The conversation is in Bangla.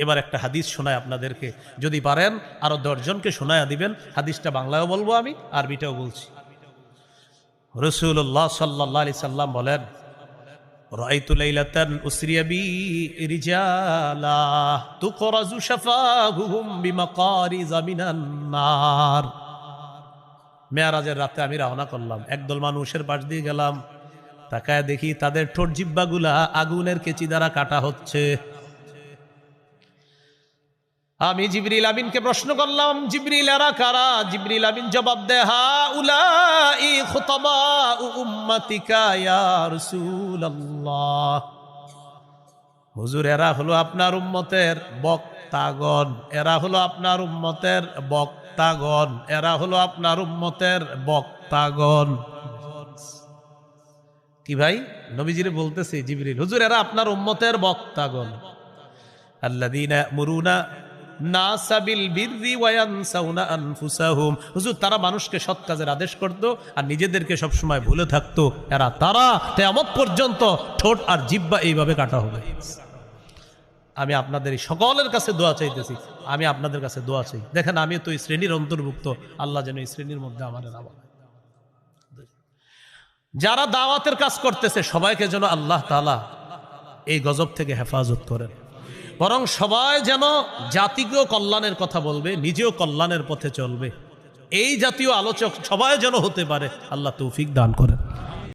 এবার একটা হাদিস শোনায় আপনাদেরকে, যদি পারেন আরো 10 জনকে শোনায়া দিবেন। হাদিসটা বাংলায়ও বলবো আমি, আরবিটাও বলছি। রাসূলুল্লাহ সাল্লাল্লাহু আলাইহি সাল্লাম বলেন, রাআইতু লাইলাতান উসরিয়া বি রিজালা তুকরাজু শাফাহুম বিমাকারিযা মিনান নার। মেরাজের রাতে আমি রওনা করলাম, একদল মানুষের পাশ দিয়ে গেলাম, তাকায় দেখি তাদের ঠোঁট জিহ্বাগুলা আগুনের কেচি দ্বারা কাটা হচ্ছে। আমি জিবরিল আমিনকে প্রশ্ন করলাম, জিবরিল এরা কারা? জিবরিল আমিন জবাব দেয়, হাউলাই খুতাবাউ উম্মাতিকা ইয়া রাসূলুল্লাহ। হুজুর, এরা হলো আপনার উম্মতের বক্তাগণ, এরা হলো আপনার উম্মতের বক্তাগণ, এরা হলো আপনার উম্মতের বক্তাগণ। কি ভাই, নবীজিরে বলতেছে জিবরিল, হুজুর এরা আপনার উম্মতের বক্তাগণ। আল্লাযীনা ইয়ামুরুনা নাসা বিল বিররি ওয়া ইয়ানসাউনা আনফুসাহুম। হুজুর, তারা মানুষকে সৎ কাজের আদেশ করত আর নিজেদেরকে সব সময় ভুলে থাকতো। এরা তারা কিয়ামত পর্যন্ত ঠোঁট আর জিহ্বা এইভাবে কাটা হবে। আমি আপনাদের সকলের কাছে দোয়া চাইতেছি, আমি আপনাদের কাছে দোয়া চাই। দেখেন, আমি তো এই শ্রেণীর অন্তর্ভুক্ত, আল্লাহ যেন এই শ্রেণীর মধ্যে আমাদের আবার। যারা দাওয়াতের কাজ করতেছে সবাইকে যেন আল্লাহ তাআলা এই গজব থেকে হেফাজত করেন, বরং সবাই যেন জাতিকেও কল্যাণের কথা বলবে, নিজেও কল্যাণের পথে চলবে, এই জাতীয় আলোচক সবাই যেন হতে পারে। আল্লাহ তৌফিক দান করেন।